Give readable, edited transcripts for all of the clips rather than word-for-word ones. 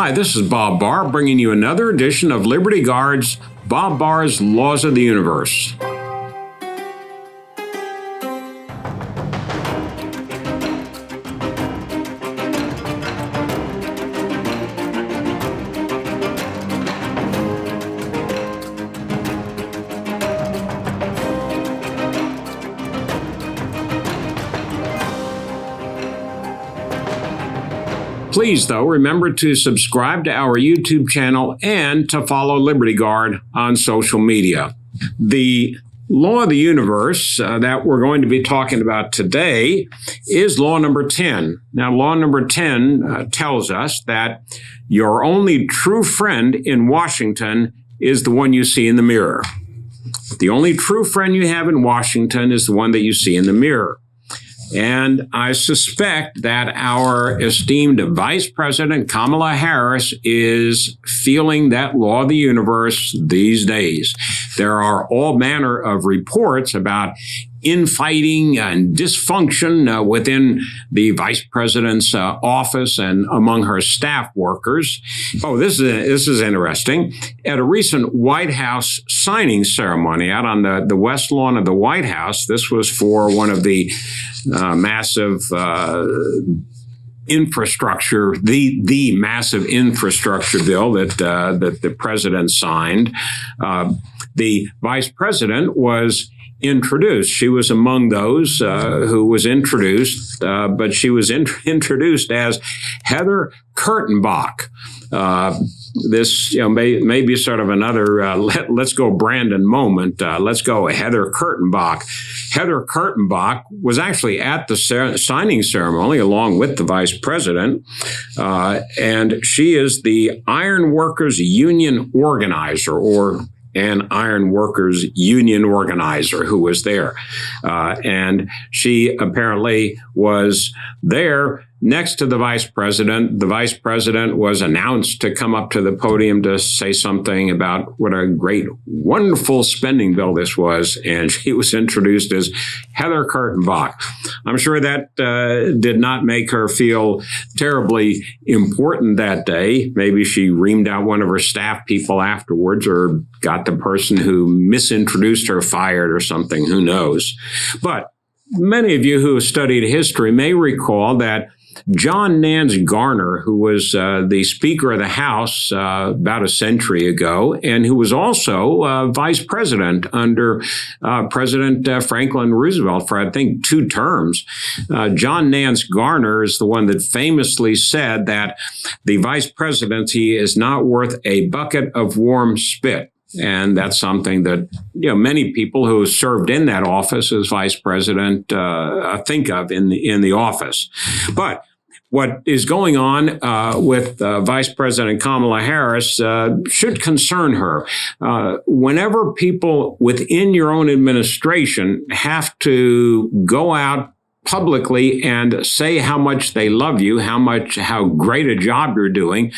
Hi, this is Bob Barr bringing you another edition of Liberty Guard's Bob Barr's Laws of the Universe. Please, though, remember to subscribe to our YouTube channel and to follow Liberty Guard on social media. The law of the universe that we're going to be talking about today is law number 10. Now, law number 10 tells us that your only true friend in Washington is the one you see in the mirror. The only true friend you have in Washington is the one that you see in the mirror. And I suspect that our esteemed Vice President Kamala Harris is feeling that law of the universe these days. There are all manner of reports about infighting and dysfunction within the vice president's office and among her staff workers. Oh, this is interesting. At a recent White House signing ceremony out on the west lawn of the White House, this was for one of the massive infrastructure, the massive infrastructure bill that the president signed. The vice president was introduced. She was among those who was introduced, but she was introduced as Heather Kurtenbach. This may be sort of another let's go Brandon moment. Let's go Heather Kurtenbach. Heather Kurtenbach was actually at the signing ceremony along with the vice president, and she is the Iron Workers Union organizer, or an Iron Workers Union organizer who was there. And she apparently was there next to the vice president. The vice president was announced to come up to the podium to say something about what a great, wonderful spending bill this was. And she was introduced as Heather Kurtenbach. I'm sure that did not make her feel terribly important that day. Maybe she reamed out one of her staff people afterwards, or got the person who misintroduced her fired or something. Who knows? But many of you who have studied history may recall that John Nance Garner, who was the Speaker of the House about a century ago, and who was also vice president under President Franklin Roosevelt for, I think, 2 terms. John Nance Garner is the one that famously said that the vice presidency is not worth a bucket of warm spit. And that's something that, many people who served in that office as vice president think of in the office. But what is going on with Vice President Kamala Harris should concern her. Whenever people within your own administration have to go out publicly and say how much they love you, how great a job you're doing,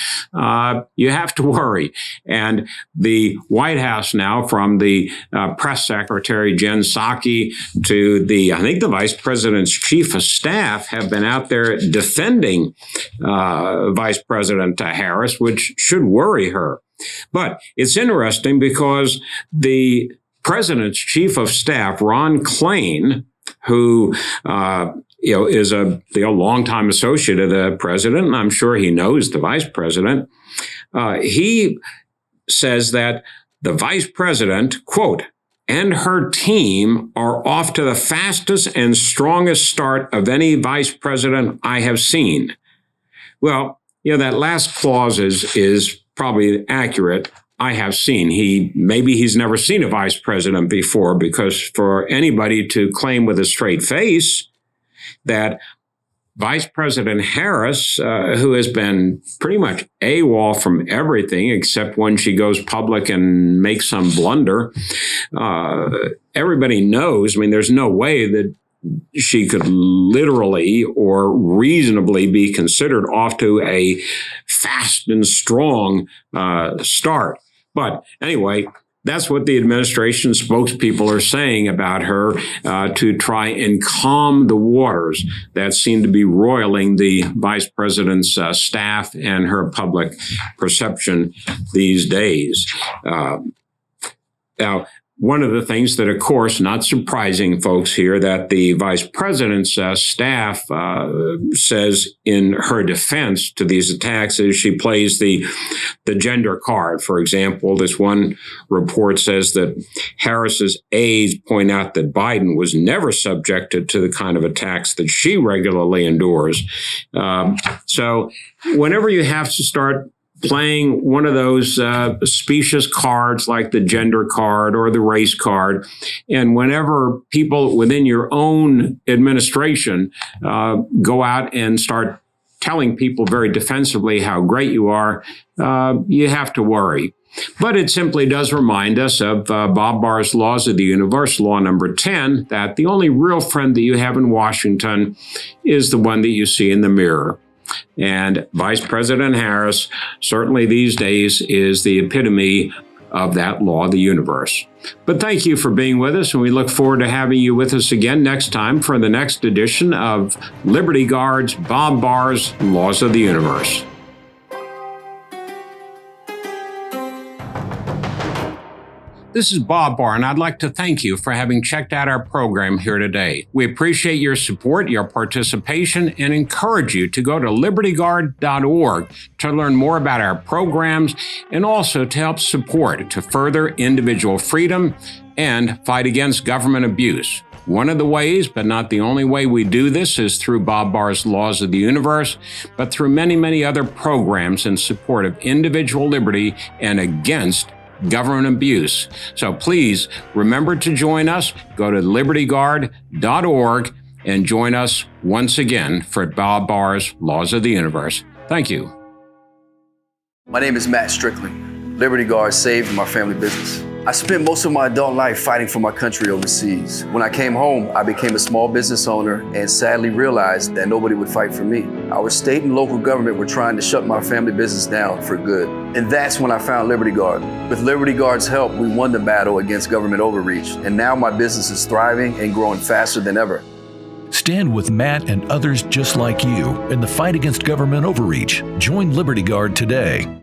you have to worry. And the White House now, from the press secretary, Jen Psaki, to I think the vice president's chief of staff, have been out there defending Vice President Harris, which should worry her. But it's interesting because the president's chief of staff, Ron Klain, who is a longtime associate of the president, and I'm sure he knows the vice president. He says that the vice president, quote, and her team are off to the fastest and strongest start of any vice president I have seen. Well, that last clause is probably accurate. I have seen. Maybe he's never seen a vice president before, because for anybody to claim with a straight face that Vice President Harris, who has been pretty much AWOL from everything except when she goes public and makes some blunder, everybody knows. I mean, there's no way that she could literally or reasonably be considered off to a fast and strong start. But anyway, That's what the administration spokespeople are saying about her to try and calm the waters that seem to be roiling the vice president's staff and her public perception these days. Now, one of the things that, of course, not surprising, folks, here, that the vice president's staff says in her defense to these attacks is she plays the gender card. For example, this one report says that Harris's aides point out that Biden was never subjected to the kind of attacks that she regularly endures. So whenever you have to start playing one of those specious cards like the gender card or the race card, and whenever people within your own administration go out and start telling people very defensively how great you are, you have to worry. But it simply does remind us of Bob Barr's Laws of the Universe, law number 10, that the only real friend that you have in Washington is the one that you see in the mirror. And Vice President Harris certainly these days is the epitome of that law of the universe. But thank you for being with us, and we look forward to having you with us again next time for the next edition of Liberty Guard's Bob Barr's Laws of the Universe. This is Bob Barr, and I'd like to thank you for having checked out our program here today. We appreciate your support, your participation, and encourage you to go to libertyguard.org to learn more about our programs and also to help support to further individual freedom and fight against government abuse. One of the ways, but not the only way we do this, is through Bob Barr's Laws of the Universe, but through many, many other programs in support of individual liberty and against government abuse. So please remember to join us. Go to libertyguard.org and join us once again for Bob Barr's Laws of the Universe. Thank you. My name is Matt Strickland. Liberty Guard saved my family business. I spent most of my adult life fighting for my country overseas. When I came home, I became a small business owner and sadly realized that nobody would fight for me. Our state and local government were trying to shut my family business down for good. And that's when I found Liberty Guard. With Liberty Guard's help, we won the battle against government overreach. And now my business is thriving and growing faster than ever. Stand with Matt and others just like you in the fight against government overreach. Join Liberty Guard today.